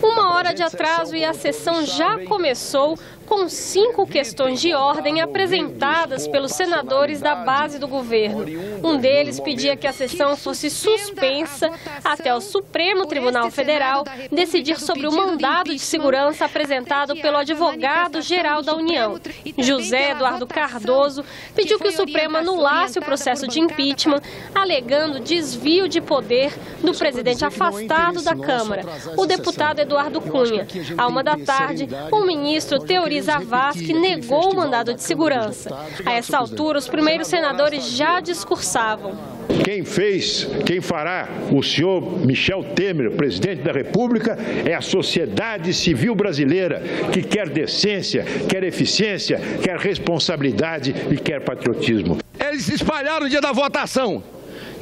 Uma hora de atraso e a sessão já começou com 5 questões de ordem apresentadas pelos senadores da base do governo. Um deles pedia que a sessão fosse suspensa até o Supremo Tribunal Federal decidir sobre o mandado de segurança apresentado pelo advogado-geral da União. José Eduardo Cardoso pediu que o Supremo anulasse o processo de impeachment, alegando desvio de poder do presidente afastado da Câmara, o deputado Eduardo Cunha. À 1 da tarde, o ministro Teori Zavascki negou o mandado de segurança. A essa altura, os primeiros senadores já discursavam. Quem fará o senhor Michel Temer, presidente da República, é a sociedade civil brasileira, que quer decência, quer eficiência, quer responsabilidade e quer patriotismo. Eles se espalharam no dia da votação.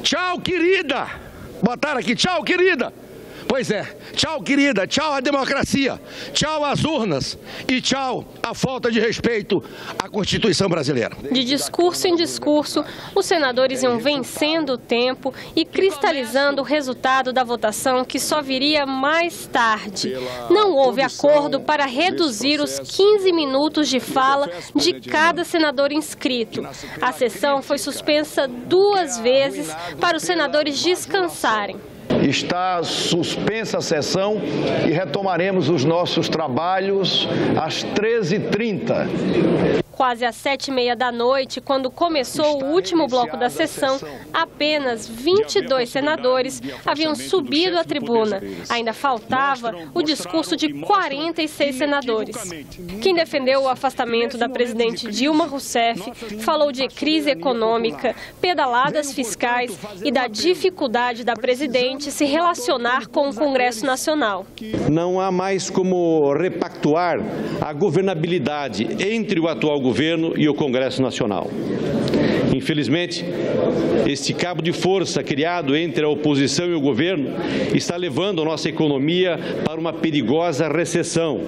Tchau, querida! Botaram aqui, tchau, querida! Pois é, tchau, querida, tchau à democracia, tchau às urnas e tchau à falta de respeito à Constituição brasileira. De discurso em discurso, os senadores iam vencendo o tempo e cristalizando o resultado da votação, que só viria mais tarde. Não houve acordo para reduzir os 15 minutos de fala de cada senador inscrito. A sessão foi suspensa 2 vezes para os senadores descansarem. Está suspensa a sessão e retomaremos os nossos trabalhos às 13h30. Quase às 7h30 da noite, quando começou o último bloco da sessão, apenas 22 senadores haviam subido à tribuna. Ainda faltava o discurso de 46 senadores. Quem defendeu o afastamento da presidente Dilma Rousseff falou de crise econômica, pedaladas fiscais e da dificuldade da presidente se relacionar com o Congresso Nacional. Não há mais como repactuar a governabilidade entre o atual governo e o Congresso Nacional. Infelizmente, este cabo de força criado entre a oposição e o governo está levando a nossa economia para uma perigosa recessão,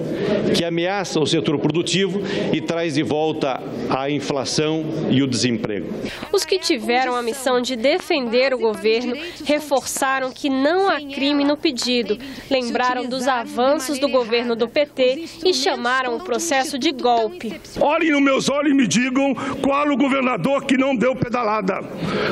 que ameaça o setor produtivo e traz de volta a inflação e o desemprego. Os que tiveram a missão de defender o governo reforçaram que não há crime no pedido, lembraram dos avanços do governo do PT e chamaram o processo de golpe. Olhem nos meus olhos e me digam qual o governador que não deu pedalada,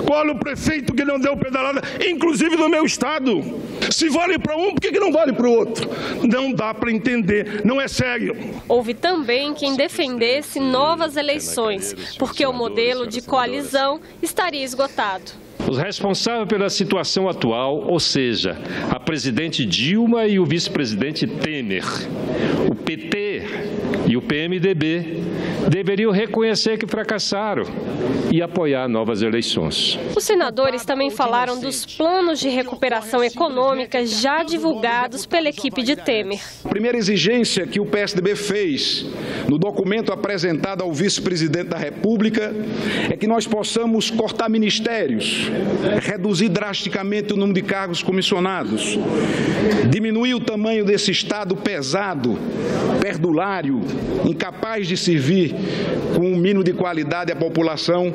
qual o prefeito que não deu pedalada, inclusive no meu estado. Se vale para um, por que não vale para o outro? Não dá para entender, não é sério. Houve também quem defendesse novas eleições, porque o modelo de coalizão estaria esgotado. Os responsáveis pela situação atual, ou seja, a presidente Dilma e o vice-presidente Temer, o PT e o PMDB, deveriam reconhecer que fracassaram e apoiar novas eleições. Os senadores também falaram dos planos de recuperação econômica já divulgados pela equipe de Temer. A primeira exigência que o PSDB fez no documento apresentado ao vice-presidente da República é que nós possamos cortar ministérios, reduzir drasticamente o número de cargos comissionados, diminuir o tamanho desse Estado pesado, perdulário, incapaz de servir com um mínimo de qualidade à população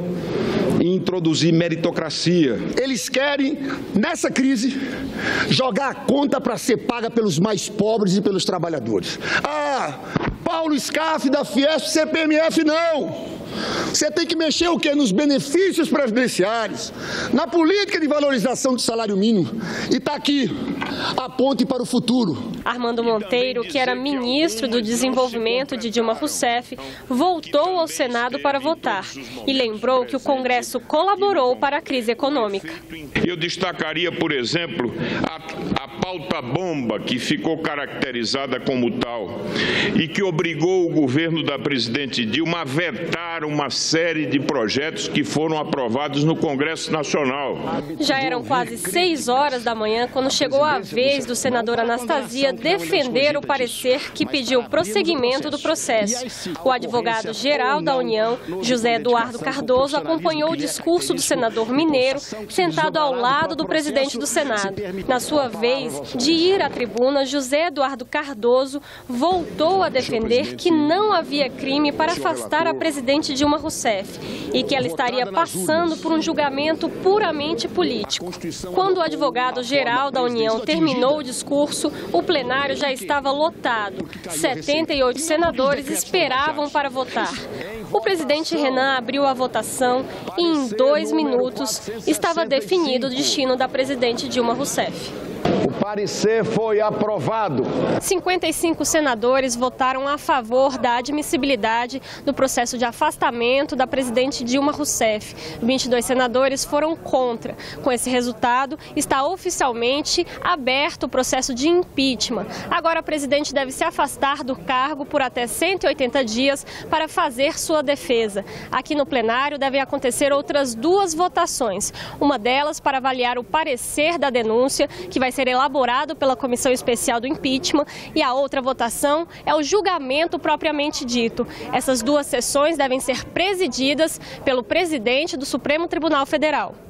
e introduzir meritocracia. Eles querem, nessa crise, jogar a conta para ser paga pelos mais pobres e pelos trabalhadores. Ah, Paulo Scaff da Fiesp, CPMF, não! Você tem que mexer o quê? Nos benefícios previdenciários, na política de valorização do salário mínimo. E está aqui, a ponte para o futuro. Armando Monteiro, que era ministro do Desenvolvimento de Dilma Rousseff, voltou ao Senado para votar e lembrou que o Congresso colaborou para a crise econômica. Eu destacaria, por exemplo, a pauta-bomba, que ficou caracterizada como tal e que obrigou o governo da presidente Dilma a vetar uma série de projetos que foram aprovados no Congresso Nacional. Já eram quase 6 horas da manhã quando chegou a vez do senador Anastasia defender o parecer que pediu prosseguimento do processo. O advogado-geral da União, José Eduardo Cardoso, acompanhou o discurso do senador mineiro, sentado ao lado do presidente do Senado. Na sua vez, de ir à tribuna, José Eduardo Cardoso voltou a defender que não havia crime para afastar a presidente Dilma Rousseff e que ela estaria passando por um julgamento puramente político. Quando o advogado-geral da União terminou o discurso, o plenário já estava lotado. 78 senadores esperavam para votar. O presidente Renan abriu a votação e, em 2 minutos, estava definido o destino da presidente Dilma Rousseff. O parecer foi aprovado. 55 senadores votaram a favor da admissibilidade do processo de afastamento da presidente Dilma Rousseff. 22 senadores foram contra. Com esse resultado, está oficialmente aberto o processo de impeachment. Agora, a presidente deve se afastar do cargo por até 180 dias para fazer sua defesa. Aqui no plenário devem acontecer outras 2 votações. Uma delas para avaliar o parecer da denúncia, que vai ser elaborado pela Comissão Especial do Impeachment, e a outra votação é o julgamento propriamente dito. Essas 2 sessões devem ser presididas pelo presidente do Supremo Tribunal Federal.